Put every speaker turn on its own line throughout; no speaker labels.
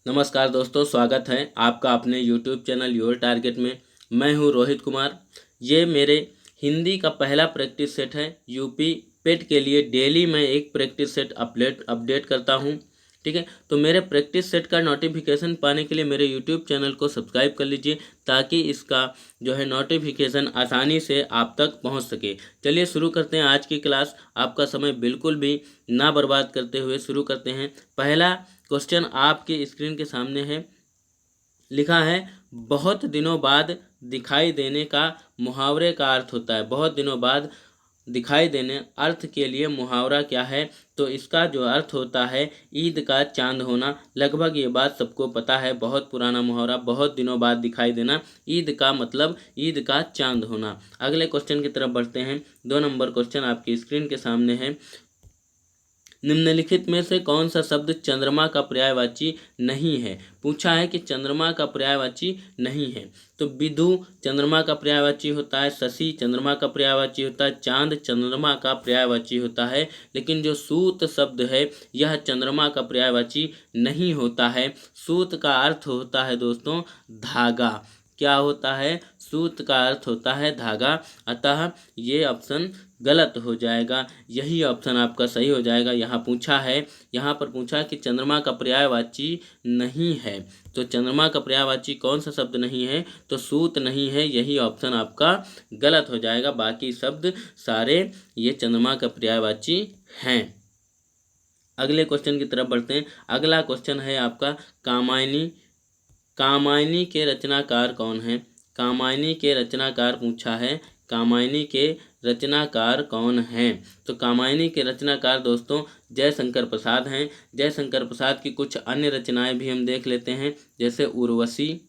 नमस्कार दोस्तों, स्वागत है आपका अपने YouTube चैनल योर टारगेट में। मैं हूं रोहित कुमार। ये मेरे हिंदी का पहला प्रैक्टिस सेट है। यूपी पेट के लिए डेली मैं एक प्रैक्टिस सेट अपडेट करता हूं। ठीक है, तो मेरे प्रैक्टिस सेट का नोटिफिकेशन पाने के लिए मेरे YouTube चैनल को सब्सक्राइब कर लीजिए, ताकि इसका जो है नोटिफिकेशन आसानी से आप तक पहुंच सके। चलिए शुरू करते हैं आज की क्लास। आपका समय बिल्कुल भी ना बर्बाद करते हुए शुरू करते हैं। पहला क्वेश्चन आपके स्क्रीन के सामने है। लिखा है, बहुत दिनों बाद दिखाई देने का मुहावरे का अर्थ होता है। बहुत दिनों बाद दिखाई देने अर्थ के लिए मुहावरा क्या है? तो इसका जो अर्थ होता है ईद का चांद होना। लगभग ये बात सबको पता है। बहुत पुराना मुहावरा, बहुत दिनों बाद दिखाई देना, ईद का मतलब ईद का चांद होना। अगले क्वेश्चन की तरफ बढ़ते हैं। 2 नंबर क्वेश्चन आपकी स्क्रीन के सामने है। निम्नलिखित में से कौन सा शब्द चंद्रमा का पर्यायवाची नहीं है? पूछा है कि चंद्रमा का पर्यायवाची नहीं है। तो विदु चंद्रमा का पर्यायवाची होता है, शशि चंद्रमा का पर्यायवाची होता है, चांद चंद्रमा का पर्यायवाची होता है। लेकिन जो सूत शब्द है यह चंद्रमा का पर्यायवाची नहीं होता है। सूत का अर्थ होता है दोस्तों धागा। क्या होता है? सूत का अर्थ होता है धागा। अतः ये ऑप्शन गलत हो जाएगा। यही ऑप्शन आपका सही हो जाएगा। यहाँ पर पूछा कि चंद्रमा का पर्यायवाची नहीं है। तो चंद्रमा का पर्यायवाची कौन सा शब्द नहीं है? तो सूत नहीं है। यही ऑप्शन आपका गलत हो जाएगा। बाकी शब्द सारे ये चंद्रमा का पर्यायवाची हैं। अगले क्वेश्चन की तरफ बढ़ते हैं। अगला क्वेश्चन है आपका कामायनी। कामायनी के रचनाकार कौन है? कामायनी के रचनाकार पूछा है। कामायनी के रचनाकार कौन हैं? तो कामायनी के रचनाकार दोस्तों जयशंकर प्रसाद हैं। जयशंकर प्रसाद की कुछ अन्य रचनाएं भी हम देख लेते हैं, जैसे उर्वशी,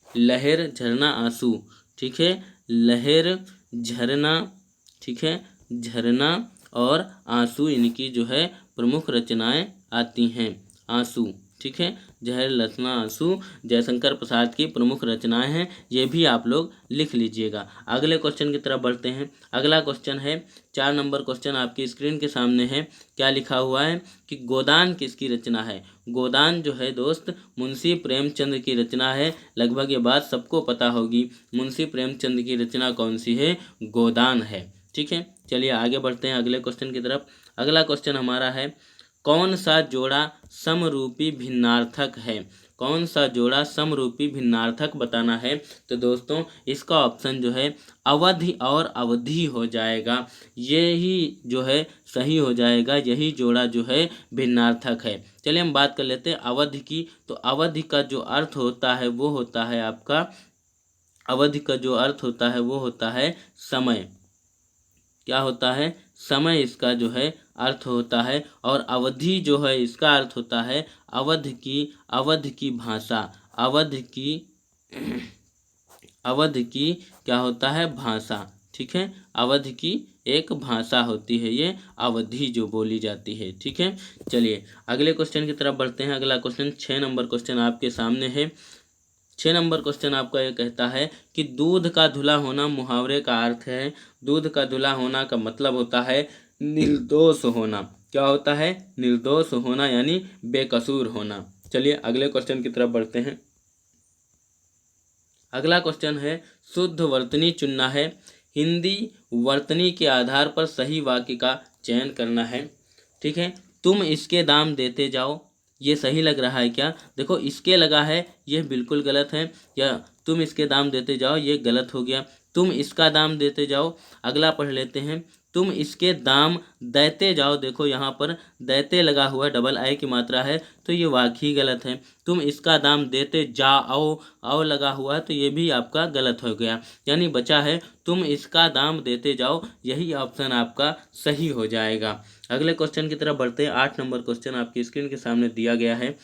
लहर, झरना, आंसू। ठीक है, लहर, झरना, ठीक है, झरना और आंसू इनकी जो है प्रमुख रचनाएं आती हैं। आंसू, ठीक है, जहर, लसना, आंसू जयशंकर प्रसाद की प्रमुख रचनाएं हैं। ये भी आप लोग लिख लीजिएगा। अगले क्वेश्चन की तरफ बढ़ते हैं। अगला क्वेश्चन है 4 नंबर क्वेश्चन आपकी स्क्रीन के सामने है। क्या लिखा हुआ है कि गोदान किसकी रचना है? गोदान जो है दोस्त मुंशी प्रेमचंद की रचना है। लगभग ये बात सबको पता होगी। मुंशी प्रेमचंद की रचना कौन सी है? गोदान है। ठीक है, चलिए आगे बढ़ते हैं अगले क्वेश्चन की तरफ। अगला क्वेश्चन हमारा है, कौन सा जोड़ा समरूपी भिन्नार्थक है? कौन सा जोड़ा समरूपी भिन्नार्थक बताना है? तो दोस्तों इसका ऑप्शन जो है अवधि और अवधि हो जाएगा। यही जो है सही हो जाएगा। यही जोड़ा जो है भिन्नार्थक है। चलिए हम बात कर लेते हैं अवधि की। तो अवधि का जो अर्थ होता है वो होता है आपका, अवधि का जो अर्थ होता है वो होता है समय। क्या होता है? समय इसका जो है अर्थ होता है। और अवधि जो है इसका अर्थ होता है अवध की भाषा। अवध की क्या होता है? भाषा। ठीक है, अवध की एक भाषा होती है ये अवधि जो बोली जाती है। ठीक है, चलिए अगले क्वेश्चन की तरफ बढ़ते हैं। अगला क्वेश्चन 6 नंबर क्वेश्चन आपके सामने है। 6 नंबर क्वेश्चन आपका ये कहता है कि दूध का धुला होना मुहावरे का अर्थ है। दूध का धुला होना का मतलब होता है निर्दोष होना। क्या होता है? निर्दोष होना, यानी बेकसूर होना। चलिए अगले क्वेश्चन की तरफ बढ़ते हैं। अगला क्वेश्चन है, शुद्ध वर्तनी चुनना है। हिंदी वर्तनी के आधार पर सही वाक्य का चयन करना है। ठीक है, तुम इसके दाम देते जाओ, ये सही लग रहा है क्या? देखो इसके लगा है, यह बिल्कुल गलत है। या तुम इसके दाम देते जाओ, ये गलत हो गया। तुम इसका दाम देते जाओ। अगला पढ़ लेते हैं, तुम इसके दाम देते जाओ। देखो यहाँ पर देते लगा हुआ, डबल आई की मात्रा है, तो ये वाकई गलत है। तुम इसका दाम देते जाओ, आओ लगा हुआ है, तो ये भी आपका गलत हो गया। यानी बचा है तुम इसका दाम देते जाओ। यही ऑप्शन आपका सही हो जाएगा। अगले क्वेश्चन की तरफ बढ़ते हैं। 8 नंबर क्वेश्चन आपकी स्क्रीन के सामने दिया गया है।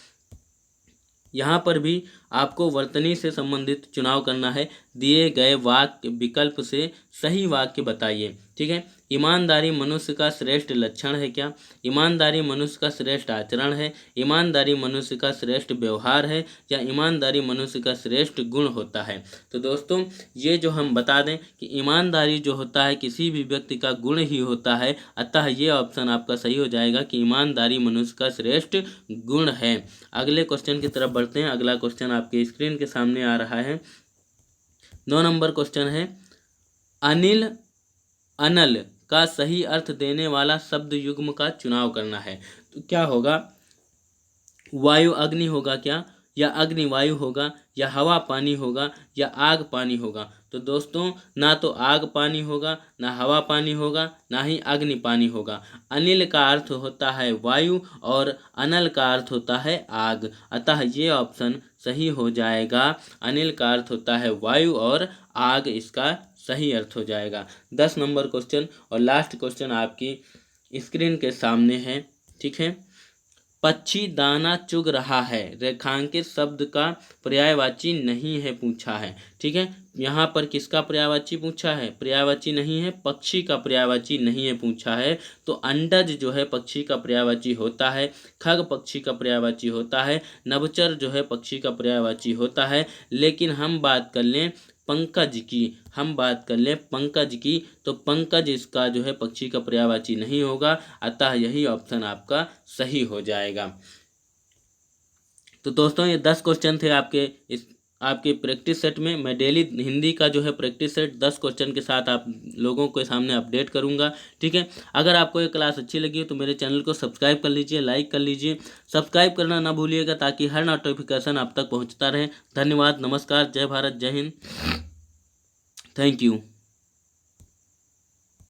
यहाँ पर भी आपको वर्तनी से संबंधित चुनाव करना है। दिए गए वाक्य विकल्प से सही वाक्य बताइए। ठीक है, ईमानदारी मनुष्य का श्रेष्ठ लक्षण है क्या? ईमानदारी मनुष्य का श्रेष्ठ आचरण है, ईमानदारी मनुष्य का श्रेष्ठ व्यवहार है, या ईमानदारी मनुष्य का श्रेष्ठ गुण होता है? तो दोस्तों ये जो हम बता दें कि ईमानदारी जो होता है किसी भी व्यक्ति का गुण ही होता है, अतः ये ऑप्शन आपका सही हो जाएगा कि ईमानदारी मनुष्य का श्रेष्ठ गुण है। अगले क्वेश्चन की तरफ बढ़ते हैं। अगला क्वेश्चन आपके स्क्रीन के सामने आ रहा है। 9 नंबर क्वेश्चन है, अनल का सही अर्थ देने वाला शब्द युग्म का चुनाव करना है। तो क्या होगा? वायु अग्नि होगा क्या, या अग्नि वायु होगा, या हवा पानी होगा, या आग पानी होगा? तो दोस्तों ना तो आग पानी होगा, ना हवा पानी होगा, ना ही अग्नि पानी होगा। अनिल का अर्थ होता है वायु और अनल का अर्थ होता है आग, अतः ये ऑप्शन सही हो जाएगा। अनिल का अर्थ होता है वायु और आग इसका सही अर्थ हो जाएगा। 10 नंबर क्वेश्चन और लास्ट क्वेश्चन आपकी स्क्रीन के सामने है। ठीक है, पक्षी दाना चुग रहा है, रेखांकित शब्द का पर्यायवाची नहीं है पूछा है। ठीक है, यहाँ पर किसका पर्यायवाची पूछा है? पर्यायवाची नहीं है, पक्षी का पर्यायवाची नहीं है पूछा है। तो अंडज जो है पक्षी का पर्यायवाची होता है, खग पक्षी का पर्यायवाची होता है, नभचर जो है पक्षी का पर्यायवाची होता है। लेकिन हम बात कर लें पंकज की, तो पंकज इसका जो है पक्षी का पर्यायवाची नहीं होगा, अतः यही ऑप्शन आपका सही हो जाएगा। तो दोस्तों ये 10 क्वेश्चन थे आपके प्रैक्टिस सेट में। मैं डेली हिंदी का जो है प्रैक्टिस सेट 10 क्वेश्चन के साथ आप लोगों के सामने अपडेट करूंगा। ठीक है, अगर आपको ये क्लास अच्छी लगी हो तो मेरे चैनल को सब्सक्राइब कर लीजिए, लाइक कर लीजिए, सब्सक्राइब करना ना भूलिएगा ताकि हर नोटिफिकेशन आप तक पहुंचता रहे। धन्यवाद, नमस्कार, जय भारत, जय हिंद, थैंक यू।